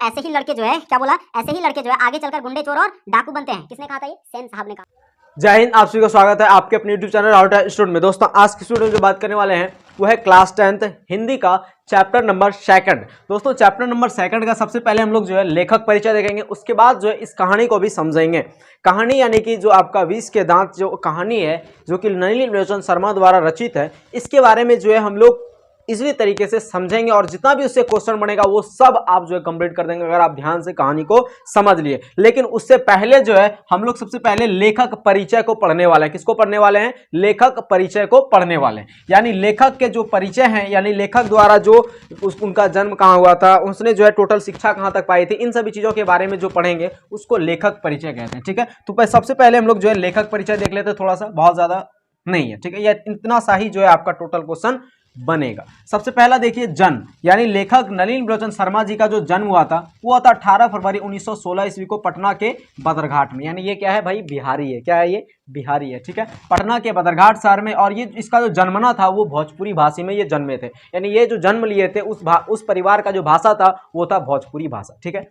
ऐसे ही लड़के जो है, क्या बोला, ऐसे ही लड़के जो है आगे चलकर गुंडे, चोर और डाकू बनते हैं। किसने कहा था ये? सेन साहब ने कहा। जय हिंद, आप सभी का स्वागत है आपके अपने YouTube चैनल राउटर स्टूडेंट में। दोस्तों आज की स्टूडेंट जो बात करने वाले हैं वो है क्लास 10th हिंदी का चैप्टर नंबर 2। दोस्तों चैप्टर नंबर 2 का सबसे पहले हम लोग जो है लेखक परिचय देखेंगे, उसके बाद जो है इस कहानी को भी समझेंगे। कहानी यानी कि जो आपका विष के दांत जो कहानी है, जो कि नलिनी लोचन शर्मा द्वारा रचित है, इसके बारे में जो है हम लोग इसी तरीके से समझेंगे और जितना भी उससे क्वेश्चन बनेगा वो सब आप जो है कंप्लीट कर देंगे अगर आप ध्यान से कहानी को समझ लिए। लेकिन उससे पहले जो है हम लोग सबसे पहले लेखक परिचय को पढ़ने वाले हैं। किसको पढ़ने वाले हैं? लेखक परिचय को पढ़ने वाले हैं, यानी लेखक के जो परिचय हैं, यानी लेखक द्वारा जो उनका जन्म कहाँ हुआ था, उसने जो है टोटल शिक्षा कहाँ तक पाई थी, इन सभी चीजों के बारे में जो पढ़ेंगे उसको लेखक परिचय कहते हैं। ठीक है, तो सबसे पहले हम लोग जो है लेखक परिचय देख लेते हैं, थोड़ा सा, बहुत ज्यादा नहीं है। ठीक है, यह इतना सा ही जो है आपका टोटल क्वेश्चन बनेगा। सबसे पहला देखिए जन्म, यानी लेखक नलिनी लोचन शर्मा जी का जो जन्म हुआ था वो था 18 फरवरी 1916 ईस्वी को पटना के बदरघाट में। यानी ये क्या है भाई? बिहारी है। क्या है ये? बिहारी है। ठीक है, पटना के बदरघाट शहर में। और ये इसका जो जन्मना था वो भोजपुरी भाषा में ये जन्मे थे, यानी ये जो जन्म लिए थे उस परिवार का जो भाषा था वो था भोजपुरी भाषा। ठीक है,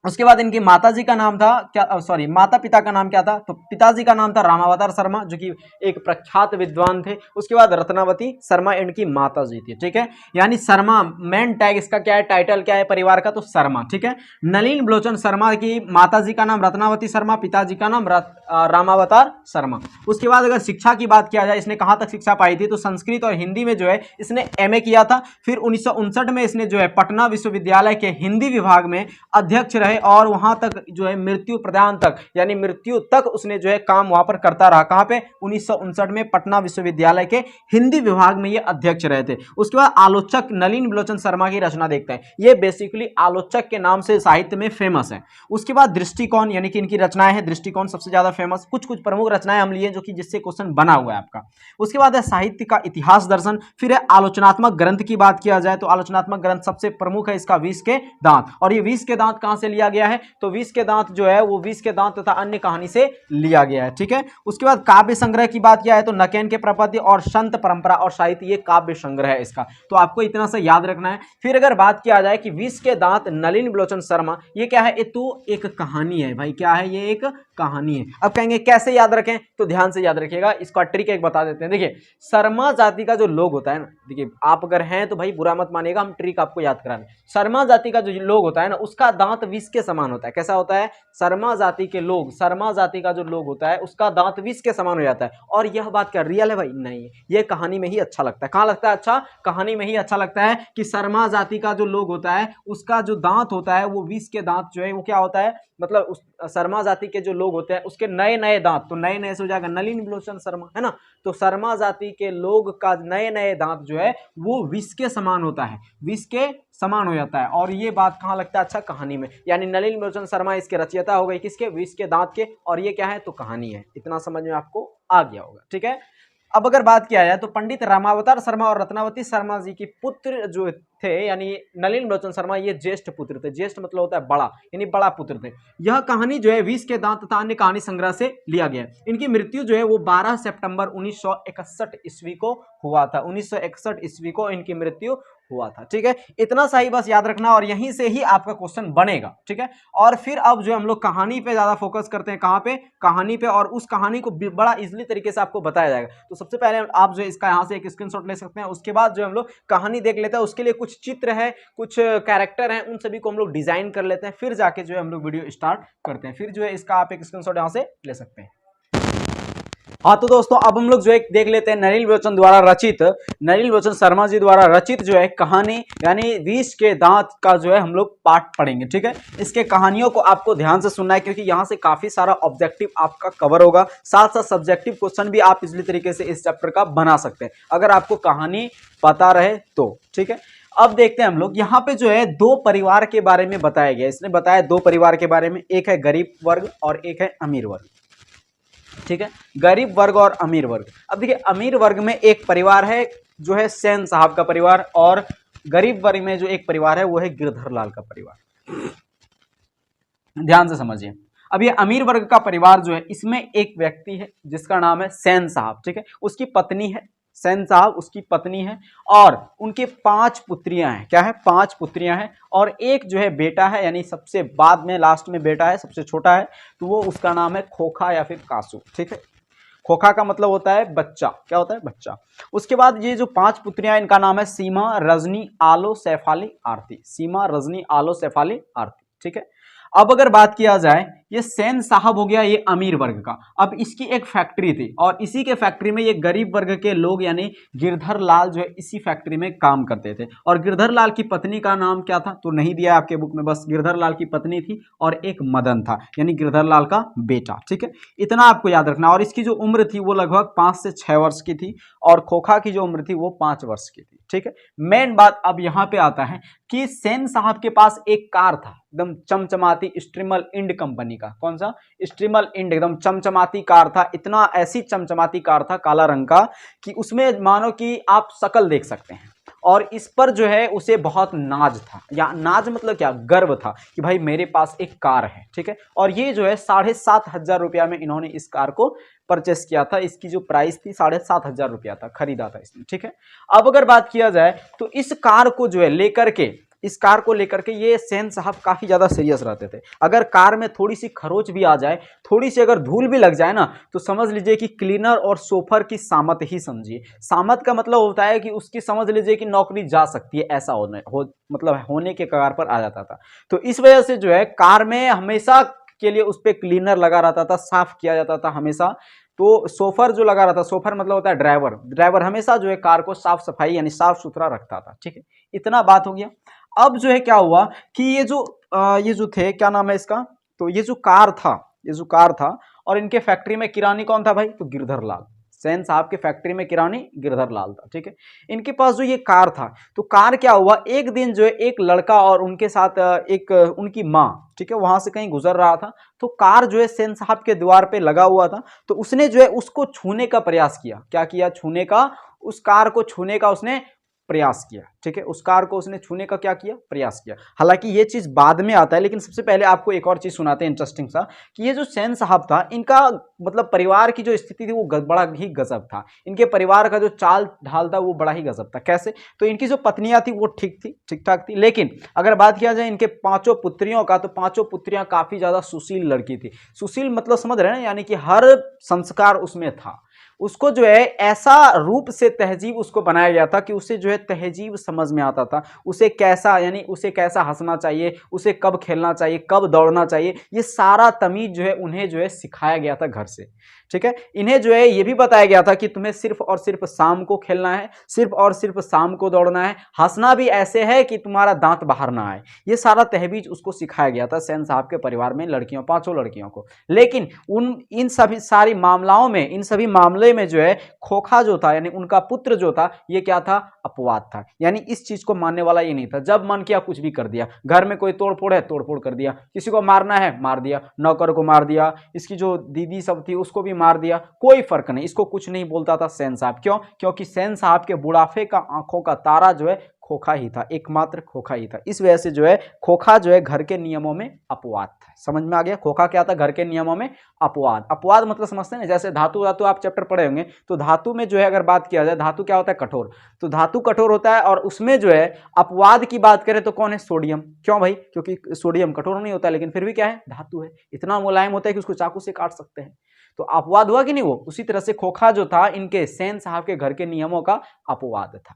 उसके बाद इनकी माताजी का नाम था क्या, सॉरी, माता पिता का नाम क्या था? तो पिताजी का नाम था रामावतार शर्मा, जो कि एक प्रख्यात विद्वान थे। उसके बाद रत्नावती शर्मा इनकी माताजी थी। ठीक है, यानी शर्मा मेन टैग इसका क्या है, टाइटल क्या है परिवार का? तो शर्मा। ठीक है, नलिनी लोचन शर्मा की माताजी का नाम रत्नावती शर्मा, पिताजी का नाम रामावतार शर्मा। उसके बाद अगर शिक्षा की बात किया जाए, इसने कहाँ तक शिक्षा पाई थी? तो संस्कृत और हिंदी में जो है इसने एमए किया था। फिर 1959 में इसने जो है पटना विश्वविद्यालय के हिंदी विभाग में अध्यक्ष रहे और वहां तक जो है मृत्यु प्रदान तक, यानी मृत्यु तक उसने जो है काम वहां पर करता रहा। कहां पे? 1959 में पटना विश्वविद्यालय के हिंदी विभाग में ये अध्यक्ष रहे थे। उसके बाद आलोचक नलिनी लोचन शर्मा की रचना देखते हैं। ये बेसिकली आलोचक के नाम से साहित्य में फेमस है। उसके बाद दृष्टिकोण, यानी कि इनकी रचनाएं हैं, दृष्टिकोण सबसे ज्यादा फेमस। कुछ कुछ प्रमुख रचनाएं हम लिए जो कि जिससे क्वेश्चन बना हुआ है आपका। उसके बाद है साहित्य का इतिहास दर्शन। फिर है आलोचनात्मक ग्रंथ की बात किया जाए तो आलोचनात्मक ग्रंथ सबसे प्रमुख है इसका विष के दांत। और ये विष के दांत कहां से लिया गया है? तो विष के दांत जो है वो विष के दांत तथा अन्य कहानी से लिया गया है। ठीक है, उसके बाद काव्य संग्रह की बात किया है तो नकेन के प्रपत्ति और संत परंपरा और साहित्य, ये काव्य संग्रह है इसका। तो आपको इतना सा याद रखना है। फिर अगर बात किया जाए कि विष के दांत नलिनी लोचन शर्मा, ये क्या है? तो एक कहानी है भाई। क्या है? ये एक कहानी है। अब कहेंगे कैसे याद रखें? तो ध्यान से याद रखिएगा, इसका ट्रिक एक बता देते हैं। देखिए शर्मा जाति का जो लोग होता है ना, देखिए आप अगर हैं तो भाई बुरा मत मानिएगा, हम ट्रिक आपको याद करा रहे हैं। शर्मा जाति का जो लोग होता है ना, उसका दांत विष के समान होता है। कैसा होता है? शर्मा जाति के लोग, शर्मा जाति का जो लोग होता है उसका दांत विष के समान हो जाता है। और यह बात क्या रियल है भाई? नहीं, ये कहानी में ही अच्छा लगता है। कहां लगता है अच्छा? कहानी में ही अच्छा लगता है कि शर्मा जाति का जो लोग होता है उसका जो दांत होता है वो विष के दांत जो है वो क्या होता है, मतलब उस शर्मा जाति के जो लोग होते हैं उसके नए नए दांत, तो नए नए से हो जाएगा नलिनी लोचन शर्मा, है ना। तो शर्मा जाति के लोग का नए नए दांत जो है वो विष के समान होता है, विष के समान हो जाता है। और ये बात कहाँ लगता है? अच्छा, कहानी में। यानी नलिनी लोचन शर्मा इसके रचयिता हो गए, किसके? विष के दांत के। और ये क्या है? तो कहानी है। इतना समझ में आपको आ गया होगा। ठीक है, अब अगर बात किया जाए तो पंडित रामावतार शर्मा और रत्नावती शर्मा जी की पुत्र जो थे, यानी नलिनी लोचन शर्मा, ये ज्येष्ठ पुत्र थे। ज्येष्ठ मतलब होता है बड़ा, यानी बड़ा पुत्र थे। यह कहानी जो है विष के दांत तथा अन्य कहानी संग्रह से लिया गया है। इनकी मृत्यु जो है वो 12 सितंबर 1961 ईस्वी को हुआ था। 1961 ईस्वी को इनकी मृत्यु हुआ था। ठीक है, इतना सा ही बस याद रखना और यहीं से ही आपका क्वेश्चन बनेगा। ठीक है, और फिर अब जो हम लोग कहानी पे ज्यादा फोकस करते हैं। कहां पे? कहानी पे। और उस कहानी को बड़ा इजीली तरीके से आपको बताया जाएगा। तो सबसे पहले आप जो इसका यहां से एक स्क्रीनशॉट ले सकते हैं। उसके बाद जो हम लोग कहानी देख लेते हैं, उसके लिए कुछ चित्र है, कुछ कैरेक्टर हैं, उन सभी को हम लोग डिजाइन कर लेते हैं, फिर जाके जो है हम लोग वीडियो स्टार्ट करते हैं। फिर जो है इसका आप एक स्क्रीनशॉट यहां से ले सकते हैं। हाँ तो दोस्तों अब हम लोग जो है देख लेते हैं नलिनी लोचन द्वारा रचित, नलिनी लोचन शर्मा जी द्वारा रचित जो है कहानी, यानी विष के दांत का जो है हम लोग पार्ट पढ़ेंगे। ठीक है, इसके कहानियों को आपको ध्यान से सुनना है क्योंकि यहाँ से काफी सारा ऑब्जेक्टिव आपका कवर होगा, साथ साथ सब्जेक्टिव क्वेश्चन भी आप इसी तरीके से इस चैप्टर का बना सकते हैं अगर आपको कहानी पता रहे तो। ठीक है, अब देखते हैं हम लोग यहाँ पे जो है दो परिवार के बारे में बताया गया। इसने बताया दो परिवार के बारे में, एक है गरीब वर्ग और एक है अमीर वर्ग। ठीक है, गरीब वर्ग और अमीर वर्ग। अब देखिए अमीर वर्ग में एक परिवार है जो है सेन साहब का परिवार, और गरीब वर्ग में जो एक परिवार है वो है गिरधर लाल का परिवार। ध्यान से समझिए। अब ये अमीर वर्ग का परिवार जो है इसमें एक व्यक्ति है जिसका नाम है सेन साहब। ठीक है, उसकी पत्नी है सेन साहब, उसकी पत्नी है और उनके 5 पुत्रियां हैं। क्या है? 5 पुत्रियां हैं और एक जो है बेटा है, यानी सबसे बाद में लास्ट में बेटा है, सबसे छोटा है, तो वो उसका नाम है खोखा या फिर कासू। ठीक है, खोखा का मतलब होता है बच्चा। क्या होता है? बच्चा। उसके बाद ये जो 5 पुत्रियां, इनका नाम है सीमा, रजनी, आलो, सैफाली, आरती। सीमा, रजनी, आलो, सैफाली, आरती। ठीक है। अब अगर बात किया जाए, ये सेन साहब हो गया ये अमीर वर्ग का। अब इसकी एक फैक्ट्री थी और इसी के फैक्ट्री में ये गरीब वर्ग के लोग यानी गिरधर लाल जो है इसी फैक्ट्री में काम करते थे। और गिरधर लाल की पत्नी का नाम क्या था? तो नहीं दिया आपके बुक में, बस गिरधर लाल की पत्नी थी और एक मदन था, यानी गिरधर लाल का बेटा। ठीक है, इतना आपको याद रखना। और इसकी जो उम्र थी वो लगभग 5 से 6 वर्ष की थी और खोखा की जो उम्र थी वो 5 वर्ष की थी। ठीक है, मेन बात अब यहां पे आता है कि सेन साहब के पास एक कार था, एकदम चमचमाती, स्ट्रीमल इंड कंपनी का। कौन सा? स्ट्रीमल इंड, एकदम चमचमाती कार था। इतना ऐसी चमचमाती कार था काला रंग का कि उसमें मानो कि आप शकल देख सकते हैं। और इस पर जो है उसे बहुत नाज था, या नाज मतलब क्या? गर्व था कि भाई मेरे पास एक कार है। ठीक है, और ये जो है 7,500 रुपया में इन्होंने इस कार को परचेस किया था। इसकी जो प्राइस थी 7,500 रुपया था, खरीदा था इसने। ठीक है, अब अगर बात किया जाए तो इस कार को जो है लेकर के ये सेन साहब काफी ज्यादा सीरियस रहते थे। अगर कार में थोड़ी सी खरोच भी आ जाए, थोड़ी सी अगर धूल भी लग जाए ना, तो समझ लीजिए कि क्लीनर और सोफर की सामत ही समझिए। सामत का मतलब होता है कि उसकी समझ लीजिए कि नौकरी जा सकती है, ऐसा मतलब होने के कगार पर आ जाता था। तो इस वजह से जो है कार में हमेशा के लिए उस पर क्लीनर लगा रहता था, साफ किया जाता था हमेशा। तो सोफर जो लगा रहता, सोफर मतलब होता है ड्राइवर हमेशा जो है कार को साफ सफाई यानी साफ सुथरा रखता था। ठीक है, इतना बात हो गया। अब जो है क्या हुआ कि ये जो थे, क्या नाम है इसका? तो ये जो कार था और इनके फैक्ट्री में किरानी कौन था भाई? तो गिरधर लाल। सेन साहब के फैक्ट्री में किरानी गिरधर लाल था। ठीक है, इनके पास जो ये कार था, तो कार क्या हुआ, एक दिन जो है एक लड़का और उनके साथ एक उनकी माँ, ठीक है, वहां से कहीं गुजर रहा था। तो कार जो है सेन साहब के द्वार पे लगा हुआ था, तो उसने जो है उसको छूने का प्रयास किया। क्या किया? छूने का, उस कार को छूने का उसने प्रयास किया। ठीक है, उस कार को उसने छूने का क्या किया? प्रयास किया। हालांकि ये चीज बाद में आता है, लेकिन सबसे पहले आपको एक और चीज सुनाते हैं इंटरेस्टिंग सा, कि ये जो सेन साहब था, इनका मतलब परिवार की जो स्थिति थी वो बड़ा ही गजब था। इनके परिवार का जो चाल ढाल था वो बड़ा ही गजब था। कैसे? तो इनकी जो पत्नियां थी वो ठीक ठाक थी, लेकिन अगर बात किया जाए इनके 5 पुत्रियों का, तो 5 पुत्रियां काफी ज्यादा सुशील लड़की थी। सुशील मतलब समझ रहे हैं, यानी कि हर संस्कार उसमें था। उसको जो है ऐसा रूप से तहजीब उसको बनाया गया था कि उसे जो है तहजीब समझ में आता था। उसे कैसा, यानी उसे कैसा हंसना चाहिए, उसे कब खेलना चाहिए, कब दौड़ना चाहिए, ये सारा तमीज जो है उन्हें जो है सिखाया गया था घर से। ठीक है, इन्हें जो है ये भी बताया गया था कि तुम्हें सिर्फ और सिर्फ शाम को खेलना है, सिर्फ और सिर्फ शाम को दौड़ना है, हंसना भी ऐसे है कि तुम्हारा दांत बाहर ना आए। ये सारा तहबीज उसको सिखाया गया था सेन साहब के परिवार में लड़कियों, 5 लड़कियों को। लेकिन इन सभी मामले में जो है खोखा जो था, यानी उनका पुत्र जो था, ये क्या था? अपवाद था। यानी इस चीज को मानने वाला ये नहीं था। जब मन किया कुछ भी कर दिया। घर में कोई तोड़फोड़ है, तोड़फोड़ कर दिया। किसी को मारना है, मार दिया। नौकर को मार दिया, इसकी जो दीदी सब थी उसको भी मार दिया। कोई फर्क नहीं, इसको कुछ नहीं बोलता था सेन साहब। क्यों? क्योंकि सेन साहब के बुढ़ापे का आंखों का तारा जो है खोखा ही था, एकमात्र खोखा ही था। इस वजह से जो है खोखा जो है घर के नियमों में अपवाद था। समझ में आ गया? खोखा क्या था? घर के नियमों में अपवाद। अपवाद मतलब समझते हैं ना, जैसे धातु आप चैप्टर पढ़े होंगे, तो धातु में जो है अगर बात किया जाए, धातु क्या होता है? कठोर। तो धातु कठोर होता है और उसमें जो है अपवाद की बात करें तो कौन है? सोडियम। क्यों भाई? क्योंकि सोडियम कठोर नहीं होता, लेकिन फिर भी क्या है? धातु है। इतना मुलायम होता है कि उसको चाकू से काट सकते हैं। तो अपवाद हुआ कि नहीं? वो उसी तरह से खोखा जो था इनके सेन साहब के घर के नियमों का अपवाद था।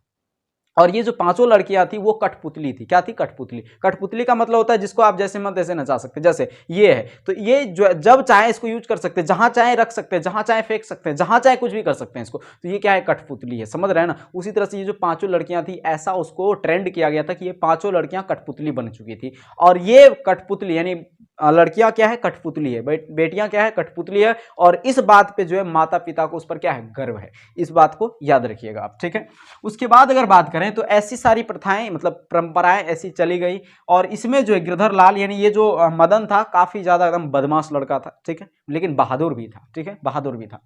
और ये जो 5 लड़कियां थी वो कठपुतली थी। क्या थी? कठपुतली। कठपुतली का मतलब होता है जिसको आप जैसे मत तैसे नचा सकते। जैसे ये है, तो ये जो जब चाहे इसको यूज कर सकते हैं, जहां चाहे रख सकते हैं, जहां चाहे फेंक सकते हैं, जहां चाहे कुछ भी कर सकते हैं इसको। तो ये क्या है? कठपुतली है। समझ रहे हैं ना? उसी तरह से ये जो 5 लड़कियां थी, ऐसा उसको ट्रेंड किया गया था कि ये 5 लड़कियां कठपुतली बन चुकी थी। और ये कठपुतली यानी लड़कियां क्या है? कठपुतली है। बेटियां क्या है? कठपुतली है। और इस बात पे जो है माता पिता को उस पर क्या है? गर्व है। इस बात को याद रखिएगा आप। ठीक है, उसके बाद अगर बात करें तो ऐसी सारी प्रथाएं, मतलब परंपराएं ऐसी चली गई। और इसमें जो है गिरधर लाल यानी ये जो मदन था, काफी ज्यादा एकदम बदमाश लड़का था। ठीक है, लेकिन बहादुर भी था। ठीक है, बहादुर भी था।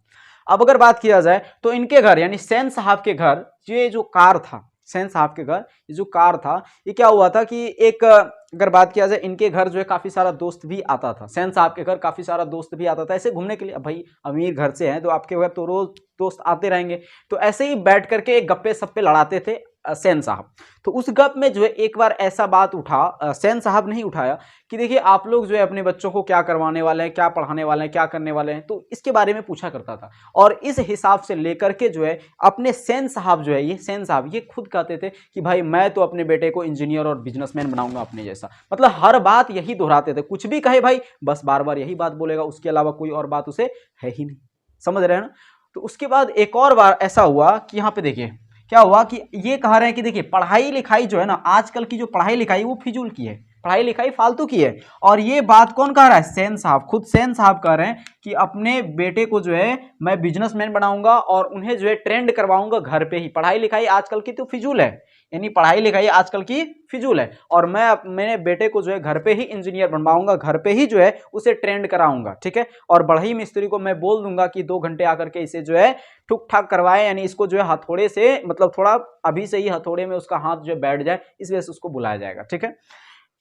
अब अगर बात किया जाए तो इनके घर यानी सेन साहब के घर, ये जो कार था, सेन साहब के घर ये जो कार था, ये क्या हुआ था कि एक अगर बात किया जाए इनके घर जो है काफ़ी सारा दोस्त भी आता था, सेन साहब के घर काफ़ी सारा दोस्त भी आता था ऐसे घूमने के लिए। अब भाई अमीर घर से हैं तो आपके घर तो रोज दोस्त आते रहेंगे, तो ऐसे ही बैठ करके एक गप्पे सप्पे लड़ाते थे सेन साहब। तो उस गप में जो है एक बार ऐसा बात उठा, सेन साहब नहीं उठाया, कि देखिए आप लोग जो है अपने बच्चों को क्या करवाने वाले हैं, क्या पढ़ाने वाले हैं, क्या करने वाले हैं, तो इसके बारे में पूछा करता था। और इस हिसाब से लेकर के जो है अपने सेन साहब जो है, ये सेन साहब ये खुद कहते थे कि भाई मैं तो अपने बेटे को इंजीनियर और बिजनेसमैन बनाऊंगा अपने जैसा। मतलब हर बात यही दोहराते थे, कुछ भी कहे भाई बस बार बार यही बात बोलेगा, उसके अलावा कोई और बात उसे है ही नहीं। समझ रहे हैं ना। तो उसके बाद एक और बार ऐसा हुआ कि यहाँ पे देखिए क्या हुआ कि ये कह रहे हैं कि देखिए पढ़ाई लिखाई जो है ना, आजकल की जो पढ़ाई लिखाई वो फिजूल की है, पढ़ाई लिखाई फालतू की है। और ये बात कौन कह रहा है, सेन साहब, खुद सेन साहब कह रहे हैं कि अपने बेटे को जो है मैं बिजनेसमैन बनाऊंगा और उन्हें जो है ट्रेंड करवाऊंगा घर पे ही। पढ़ाई लिखाई आजकल की तो फिजूल है, यानी पढ़ाई लिखाई आजकल की फिजूल है, और मैं मेरे बेटे को जो है घर पे ही इंजीनियर बनवाऊंगा, घर पे ही जो है उसे ट्रेंड कराऊंगा, ठीक है। और बढ़ई मिस्त्री को मैं बोल दूंगा कि 2 घंटे आकर के इसे जो है ठुक ठाक करवाए, यानी इसको जो है हथौड़े से, मतलब थोड़ा अभी से ही हथौड़े में उसका हाथ जो है बैठ जाए, इस वजह से उसको बुलाया जाएगा, ठीक है।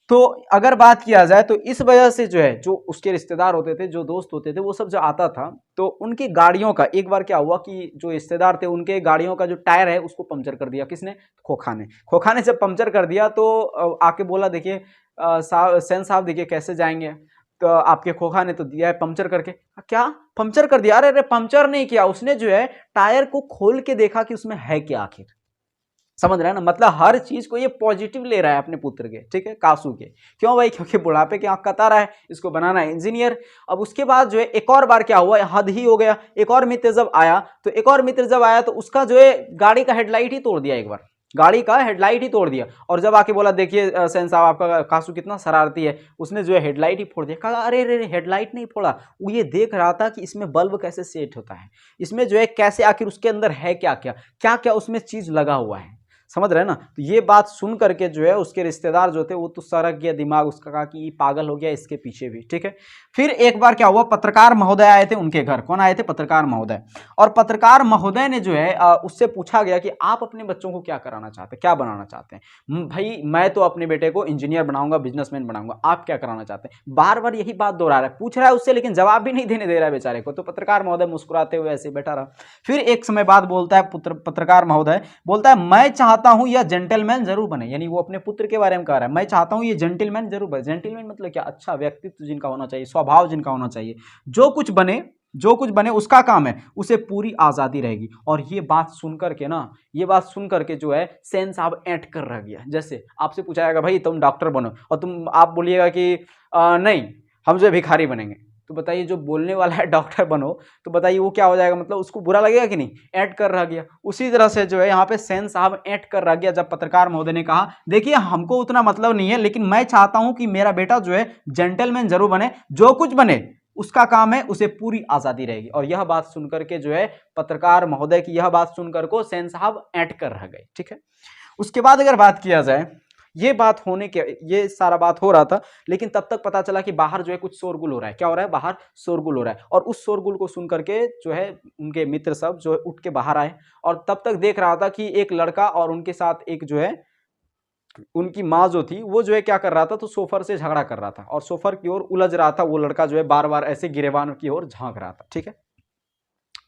तो अगर बात किया जाए तो इस वजह से जो है जो उसके रिश्तेदार होते थे, जो दोस्त होते थे, वो सब जो आता था तो उनकी गाड़ियों का एक बार क्या हुआ कि जो रिश्तेदार थे उनके गाड़ियों का जो टायर है उसको पंचर कर दिया। किसने, खोखा ने। खोखा ने जब पंचर कर दिया तो आके बोला देखिए सेन साहब देखिए कैसे जाएंगे, तो आपके खोखा ने तो दिया है पंचर करके। क्या पंचर कर दिया? अरे पंचर नहीं किया उसने, जो है टायर को खोल के देखा कि उसमें है क्या आखिर। समझ रहे हैं ना, मतलब हर चीज को ये पॉजिटिव ले रहा है अपने पुत्र के, ठीक है, कासू के। क्यों भाई? क्योंकि बुढ़ापे की आंख कता रहा है, इसको बनाना है इंजीनियर। अब उसके बाद जो है एक और बार क्या हुआ, हद ही हो गया। एक और मित्र जब आया तो उसका जो है गाड़ी का हेडलाइट ही तोड़ दिया, एक बार गाड़ी का हेडलाइट ही तोड़ दिया। और जब आके बोला देखिए सेन साहब आपका कासू कितना शरारती है, उसने जो है हेडलाइट ही फोड़ दिया। कहा अरे अरे हेडलाइट नहीं फोड़ा, वो ये देख रहा था कि इसमें बल्ब कैसे सेट होता है, इसमें जो है कैसे आखिर उसके अंदर है क्या क्या उसमें चीज लगा हुआ है। समझ रहे हैं ना। तो ये बात सुन करके जो है उसके रिश्तेदार जो थे वो तो सड़क गया दिमाग उसका, कहा कि ये पागल हो गया इसके पीछे भी, ठीक है। फिर एक बार क्या हुआ, पत्रकार महोदय आए थे उनके घर। कौन आए थे? पत्रकार महोदय। और पत्रकार महोदय ने जो है उससे पूछा गया कि आप अपने बच्चों को क्या कराना चाहते हैं, क्या बनाना चाहते हैं? भाई मैं तो अपने बेटे को इंजीनियर बनाऊंगा, बिजनेसमैन बनाऊंगा, आप क्या कराना चाहते हैं? बार बार यही बात दोहरा रहा है, पूछ रहा है उससे लेकिन जवाब भी नहीं देने दे रहा है बेचारे को। तो पत्रकार महोदय मुस्कुराते हुए ऐसे बैठा रहा। फिर एक समय बाद बोलता है पत्रकार महोदय, बोलता है मैं चाहता हूं यह जेंटलमैन जरूर बने। यानी वो अपने पुत्र के बारे में कह रहा है, मैं चाहता हूं ये जेंटलमैन जरूर बने। जेंटलमैन मतलब क्या? अच्छा व्यक्तित्व जिनका होना चाहिए, स्वभाव जिनका होना चाहिए, जो कुछ बने उसका काम है, उसे पूरी आजादी रहेगी। और ये बात सुनकर के ना, ये बात सुनकर के जो है सेन साहब ऐंठ कर रह गया। जैसे आपसे पूछा जाएगा भाई तुम डॉक्टर बनो, और आप बोलिएगा कि नहीं हम जो भिखारी बनेंगे, तो बताइए जो बोलने वाला है डॉक्टर बनो, तो बताइए वो क्या हो जाएगा? मतलब उसको बुरा लगेगा कि नहीं? ऐड कर रह गया। उसी तरह से जो है यहाँ पे सेन साहब ऐड कर रह गया जब पत्रकार महोदय ने कहा देखिए हमको उतना मतलब नहीं है, लेकिन मैं चाहता हूं कि मेरा बेटा जो है जेंटलमैन जरूर बने, जो कुछ बने उसका काम है, उसे पूरी आजादी रहेगी। और यह बात सुनकर के जो है पत्रकार महोदय की यह बात सुनकर को सेन साहब ऐड कर रह गए, ठीक है। उसके बाद अगर बात किया जाए, ये बात होने के, ये सारा बात हो रहा था, लेकिन तब तक पता चला कि बाहर जो है कुछ शोरगुल हो रहा है। क्या हो रहा है? बाहर शोरगुल हो रहा है। और उस शोरगुल को सुन करके जो है उनके मित्र सब जो है उठ के बाहर आए, और तब तक देख रहा था कि एक लड़का और उनके साथ एक जो है उनकी माँ जो थी वो जो है क्या कर रहा था, तो सोफर से झगड़ा कर रहा था, और सोफर की ओर उलझ रहा था। वो लड़का जो है बार बार ऐसे गिरेबान की ओर झांक रहा था, ठीक है।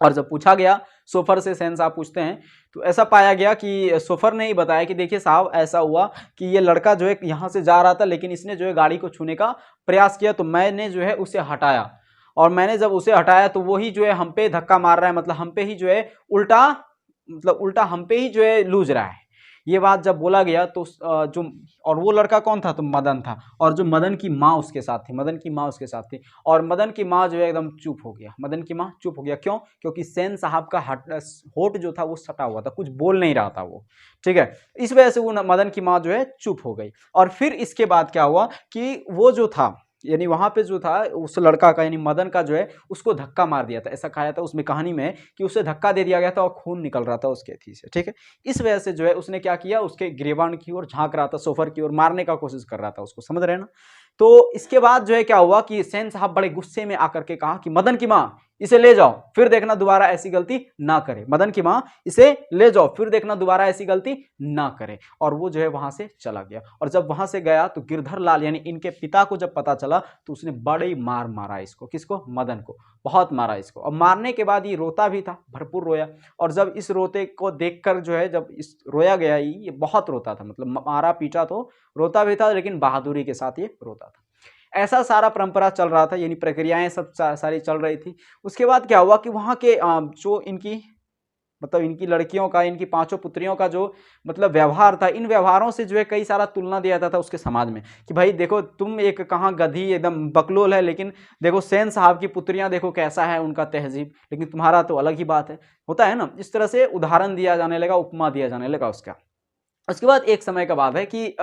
और जब पूछा गया सोफर से, सेन साहब पूछते हैं, तो ऐसा पाया गया कि सोफर ने ही बताया कि देखिए साहब ऐसा हुआ कि ये लड़का जो है यहाँ से जा रहा था, लेकिन इसने जो है गाड़ी को छूने का प्रयास किया, तो मैंने जो है उसे हटाया, और मैंने जब उसे हटाया तो वही जो है हम पे धक्का मार रहा है, मतलब हम पे ही जो है उल्टा हम पे ही जो है लूज रहा है। ये बात जब बोला गया तो जो, और वो लड़का कौन था? तो मदन था। और जो मदन की माँ उसके साथ थी, और मदन की माँ जो है एकदम चुप हो गया। मदन की माँ चुप हो गया, क्यों? क्योंकि सेन साहब का होठ जो था वो सटा हुआ था, कुछ बोल नहीं रहा था वो, ठीक है। इस वजह से वो मदन की माँ जो है चुप हो गई। और फिर इसके बाद क्या हुआ कि वो जो था, यानी वहां पे जो था उस लड़का का, यानी मदन का जो है उसको धक्का मार दिया था। ऐसा कहा था उसमें कहानी में कि उसे धक्का दे दिया गया था और खून निकल रहा था उसके थी से, ठीक है। इस वजह से जो है उसने क्या किया, उसके गिरेबान की ओर झांक रहा था, सोफर की ओर मारने का कोशिश कर रहा था उसको। समझ रहे हैं ना। तो इसके बाद जो है क्या हुआ कि सेन साहब बड़े गुस्से में आकर के कहा कि मदन की माँ इसे ले जाओ, फिर देखना दोबारा ऐसी गलती ना करे। मदन की माँ इसे ले जाओ, फिर देखना दोबारा ऐसी गलती ना करे। और वो जो है वहां से चला गया। और जब वहां से गया तो गिरधर लाल यानी इनके पिता को जब पता चला तो उसने बड़ी मार मारा इसको। किसको? मदन को। बहुत मारा इसको। और मारने के बाद ये रोता भी था, भरपूर रोया। और जब इस रोते को देखकर जो है, जब इस रोया गया, ये बहुत रोता था, मतलब मारा पीटा तो रोता भी था, लेकिन बहादुरी के साथ ये रोता था। ऐसा सारा परंपरा चल रहा था, यानी प्रक्रियाएं सब सारी चल रही थी। उसके बाद क्या हुआ कि वहाँ के जो इनकी मतलब इनकी लड़कियों का, इनकी 5 पुत्रियों का जो मतलब व्यवहार था, इन व्यवहारों से जो है कई सारा तुलना दिया जाता था उसके समाज में कि भाई देखो तुम एक कहाँ गधी एकदम बकलोल है, लेकिन देखो सेन साहब की पुत्रियां देखो कैसा है उनका तहजीब, लेकिन तुम्हारा तो अलग ही बात है। होता है ना, इस तरह से उदाहरण दिया जाने लगा, उपमा दिया जाने लगा उसका। उसके बाद एक समय का बात है कि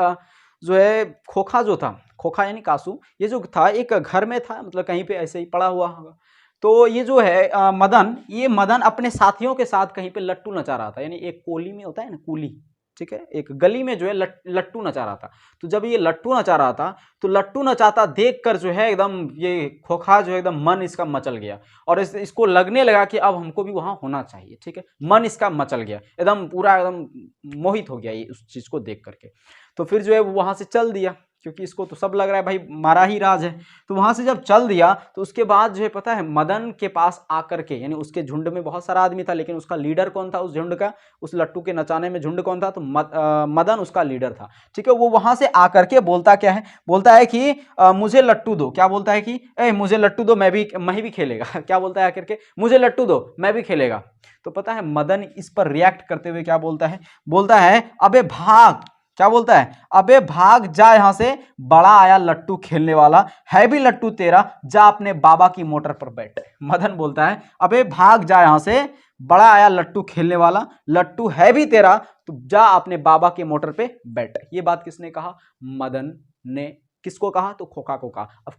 जो है खोखा जो था, खोखा यानी कासू, ये जो था एक घर में था, मतलब कहीं पे ऐसे ही पड़ा हुआ होगा। तो ये जो है मदन, ये मदन अपने साथियों के साथ कहीं पे लट्टू नचा रहा था, यानी एक कोली में होता है ना कूली, ठीक है, एक गली में जो है लट्टू नचा रहा था। तो जब ये लट्टू नचा रहा था तो लट्टू नचाता देखकर जो है एकदम ये खोखा जो है एकदम मन इसका मचल गया। और इसको लगने लगा कि अब हमको भी वहां होना चाहिए, ठीक है, मन इसका मचल गया, एकदम पूरा एकदम मोहित हो गया ये उस चीज को देख करके। तो फिर जो है वो वहां से चल दिया, क्योंकि इसको तो सब लग रहा है भाई मारा ही राज है। तो वहां से जब चल दिया तो उसके बाद जो है पता है मदन के पास आकर के, यानी उसके झुंड में बहुत सारा आदमी था, लेकिन उसका लीडर कौन था उस झुंड का, उस लट्टू के नचाने में झुंड कौन था, तो मदन उसका लीडर था, ठीक है। वो वहां से आकर के बोलता क्या है, बोलता है कि मुझे लट्टू दो। क्या बोलता है कि मुझे लट्टू दो, मैं भी खेलेगा। क्या बोलता है आकर के, मुझे लट्टू दो मैं भी खेलेगा। तो पता है मदन इस पर रिएक्ट करते हुए क्या बोलता है, बोलता है अबे भाग। क्या बोलता है, अबे भाग जा यहां से, बड़ा आया लट्टू खेलने वाला, है भी लट्टू तेरा, जा अपने बाबा की मोटर पर बैठ। मदन बोलता है अबे भाग जा यहां से, बड़ा आया लट्टू खेलने वाला, लट्टू है भी तेरा, तो जा अपने बाबा की मोटर पे बैठ। ये बात किसने कहा, मदन ने। किसको कहा, तो खोखा को कहा। अब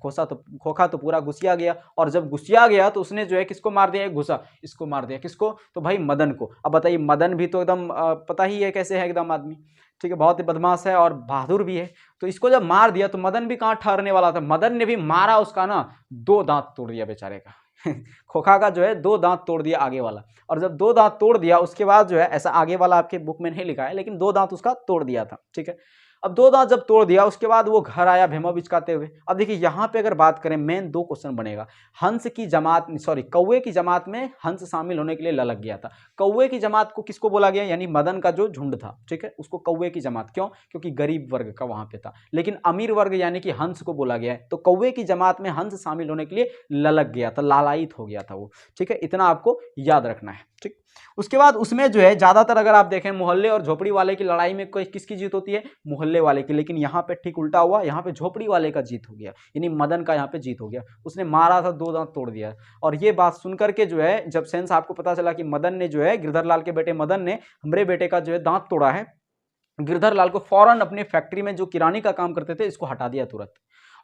खोखा तो पूरा गुस्सिया गया, और जब गुस्सिया गया तो उसने जो है किसको मार दिया, घुसा इसको मार दिया। किसको, तो भाई मदन को। अब बताइए मदन भी तो एकदम पता ही है कैसे है एकदम आदमी, ठीक है, बहुत ही बदमाश है और बहादुर भी है। तो इसको जब मार दिया तो मदन भी कहाँ ठहरने वाला था, मदन ने भी मारा उसका ना 2 दांत तोड़ दिया बेचारे का। खोखा का जो है 2 दांत तोड़ दिया आगे वाला। और जब 2 दांत तोड़ दिया उसके बाद जो है, ऐसा आगे वाला आपके बुक में नहीं लिखा है, लेकिन 2 दांत उसका तोड़ दिया था, ठीक है। अब 2 दांत जब तोड़ दिया उसके बाद वो घर आया भेमा बिचकाते हुए। अब देखिए यहाँ पे अगर बात करें, मेन 2 क्वेश्चन बनेगा। हंस की जमात, सॉरी कौवे की जमात में हंस शामिल होने के लिए ललक गया था। कौवे की जमात को किसको बोला गया, यानी मदन का जो झुंड था, ठीक है, उसको कौवे की जमात। क्यों, क्योंकि गरीब वर्ग का वहां पे था। लेकिन अमीर वर्ग यानी कि हंस को बोला गया है। तो कौवे की जमात में हंस शामिल होने के लिए ललक गया था, लालायित हो गया था वो, ठीक है। इतना आपको याद रखना है, ठीक। उसके बाद उसमें जो है ज्यादातर अगर आप देखें मोहल्ले और झोपड़ी वाले की लड़ाई में किसकी जीत होती है, मोहल्ले वाले की। लेकिन यहाँ पे ठीक उल्टा हुआ, यहाँ पे झोपड़ी वाले का जीत हो गया, यानी मदन का यहाँ पे जीत हो गया। उसने मारा था, 2 दांत तोड़ दिया। और ये बात सुनकर के जो है, जब सेन साहब को पता चला कि मदन ने जो है, गिरधर लाल के बेटे मदन ने हमरे बेटे का जो है दांत तोड़ा है, गिरधर लाल को फौरन अपनी फैक्ट्री में जो किरानी का काम करते थे इसको हटा दिया तुरंत।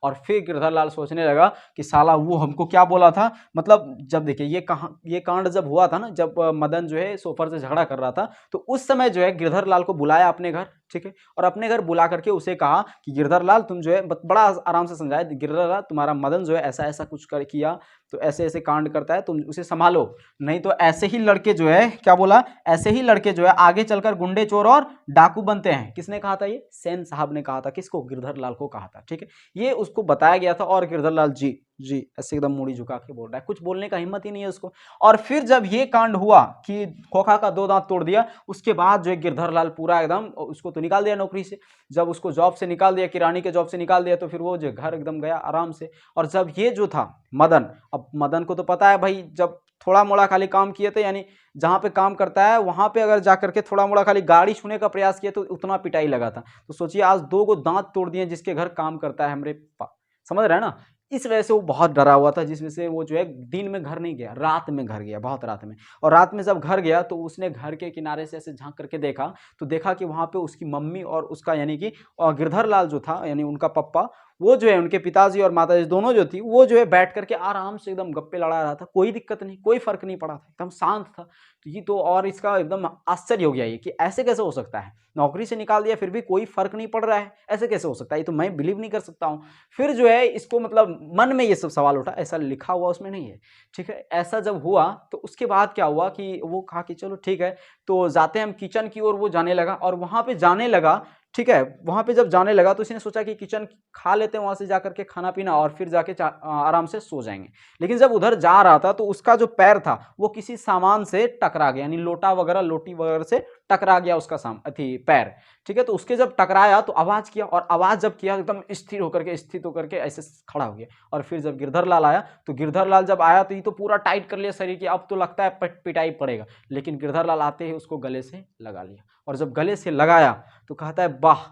और फिर गिरधर लाल सोचने लगा कि साला वो हमको क्या बोला था। मतलब जब देखिए ये कांड जब हुआ था ना, जब मदन जो है सोफर से झगड़ा कर रहा था, तो उस समय जो है गिरधर लाल को बुलाया अपने घर, ठीक है। और अपने घर बुला करके उसे कहा कि गिरधर लाल तुम जो है, बड़ा आराम से समझाया, गिरधर लाल तुम्हारा मदन जो है ऐसा ऐसा कुछ किया, तो ऐसे ऐसे कांड करता है, तुम उसे संभालो, नहीं तो ऐसे ही लड़के जो है, क्या बोला, ऐसे ही लड़के जो है आगे चलकर गुंडे चोर और डाकू बनते हैं। किसने कहा था, ये सेन साहब ने कहा था। किसको, गिरधर लाल को कहा था, ठीक है। ये उसको बताया गया था, और गिरधर लाल जी जी ऐसे एकदम मूड़ी झुका के बोल रहा है, कुछ बोलने का हिम्मत ही नहीं है उसको। और फिर जब ये कांड हुआ कि खोखा का 2 दांत तोड़ दिया, उसके बाद जो है गिरधर लाल पूरा एकदम, उसको तो निकाल दिया नौकरी से। जब उसको जॉब से निकाल दिया, किरानी के जॉब से निकाल दिया, तो फिर वो जो घर एकदम गया आराम से। और जब ये जो था मदन, अब मदन को तो पता है भाई, जब थोड़ा मोड़ा खाली काम किए थे, यानी जहाँ पे काम करता है वहां पे अगर जाकर के थोड़ा मोड़ा खाली गाड़ी छूने का प्रयास किया तो उतना पिटाई लगा था। तो सोचिए आज 2 दांत तोड़ दिए जिसके घर काम करता है हमरे पापा, समझ रहे हैं ना। इस वजह से वो बहुत डरा हुआ था, जिस वजह से वो जो है दिन में घर नहीं गया, रात में घर गया, बहुत रात में। और रात में जब घर गया तो उसने घर के किनारे से ऐसे झांक करके देखा, तो देखा कि वहां पे उसकी मम्मी और उसका यानी कि गिरधर लाल जो था, यानी उनका पप्पा, वो जो है उनके पिताजी और माताजी दोनों जो थी वो जो है बैठ करके आराम से एकदम गप्पे लड़ा रहा था, कोई दिक्कत नहीं, कोई फर्क नहीं पड़ा था, एकदम शांत था। तो ये तो और इसका एकदम आश्चर्य हो गया ये कि ऐसे कैसे हो सकता है, नौकरी से निकाल दिया फिर भी कोई फर्क नहीं पड़ रहा है, ऐसे कैसे हो सकता है, ये तो मैं बिलीव नहीं कर सकता हूँ। फिर जो है इसको मतलब मन में ये सब सवाल उठा, ऐसा लिखा हुआ उसमें नहीं है, ठीक है। ऐसा जब हुआ तो उसके बाद क्या हुआ कि वो कहा कि चलो ठीक है, तो जाते हैं हम किचन की ओर। वो जाने लगा और वहां पे जाने लगा, ठीक है। वहां पे जब जाने लगा तो इसने सोचा कि किचन खा लेते हैं वहां से जाकर के खाना पीना और फिर जाके आराम से सो जाएंगे। लेकिन जब उधर जा रहा था तो उसका जो पैर था वो किसी सामान से टकरा गया, यानी लोटा वगैरह लोटी वगैरह से टकरा गया उसका पैर, ठीक है। तो उसके जब टकराया तो आवाज किया, और आवाज जब किया एकदम स्थित होकर के ऐसे खड़ा हो गया। और फिर जब गिरधर लाल आया तो गिरधर लाल जब आया तो ये तो पूरा टाइट कर लिया शरीर की, अब तो लगता है पिटाई पड़ेगा। लेकिन गिरधर लाल आते ही उसको गले से लगा लिया, और जब गले से लगाया तो कहता है वाह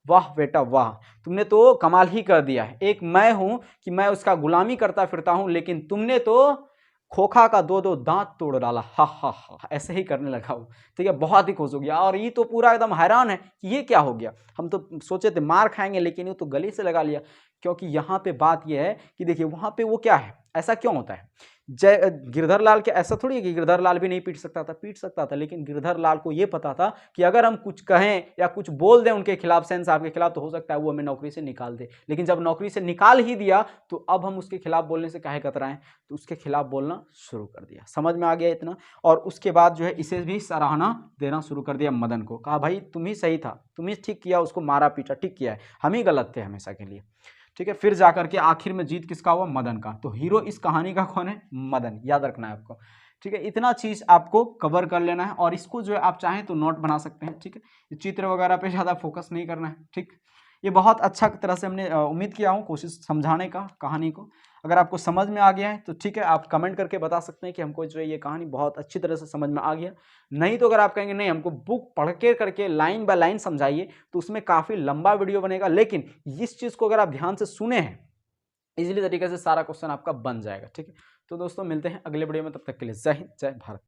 वाह बेटा वाह, तुमने तो कमाल ही कर दिया है। एक मैं हूं कि मैं उसका गुलामी करता फिरता हूं, लेकिन तुमने तो खोखा का दो दो दांत तोड़ डाला, हा हा हा, ऐसे ही करने लगा वो, ठीक है। बहुत ही खुश हो गया और ये तो पूरा एकदम हैरान है कि ये क्या हो गया, हम तो सोचे थे मार खाएंगे लेकिन ये तो गले से लगा लिया। क्योंकि यहाँ पे बात यह है कि देखिए वहां पे वो क्या है, ऐसा क्यों होता है। जय गिरधर लाल के ऐसा थोड़ी है कि गिरधर लाल भी नहीं पीट सकता था, पीट सकता था, लेकिन गिरधर लाल को यह पता था कि अगर हम कुछ कहें या कुछ बोल दें उनके खिलाफ, सेन साहब के खिलाफ, तो हो सकता है वो हमें नौकरी से निकाल दे। लेकिन जब नौकरी से निकाल ही दिया तो अब हम उसके खिलाफ बोलने से काहे कतराएं, तो उसके खिलाफ बोलना शुरू कर दिया। समझ में आ गया इतना। और उसके बाद जो है इसे भी सराहना देना शुरू कर दिया मदन को, कहा भाई तुम ही सही था, तुम ही ठीक किया, उसको मारा पीटा ठीक किया है, हम ही गलत थे हमेशा के लिए, ठीक है। फिर जाकर के आखिर में जीत किसका हुआ, मदन का। तो हीरो इस कहानी का कौन है, मदन, याद रखना है आपको, ठीक है। इतना चीज आपको कवर कर लेना है, और इसको जो है आप चाहें तो नोट बना सकते हैं, ठीक है। चित्र वगैरह पे ज्यादा फोकस नहीं करना है, ठीक। ये बहुत अच्छा तरह से हमने उम्मीद किया हूँ कोशिश समझाने का कहानी को। अगर आपको समझ में आ गया है तो ठीक है, आप कमेंट करके बता सकते हैं कि हमको जो है ये कहानी बहुत अच्छी तरह से समझ में आ गया। नहीं तो अगर आप कहेंगे नहीं हमको बुक पढ़ के करके लाइन बाय लाइन समझाइए, तो उसमें काफ़ी लंबा वीडियो बनेगा। लेकिन इस चीज़ को अगर आप ध्यान से सुने हैं, इजीली तरीके से सारा क्वेश्चन आपका बन जाएगा, ठीक है। तो दोस्तों मिलते हैं अगले वीडियो में, तब तक के लिए जय हिंद जय भारत।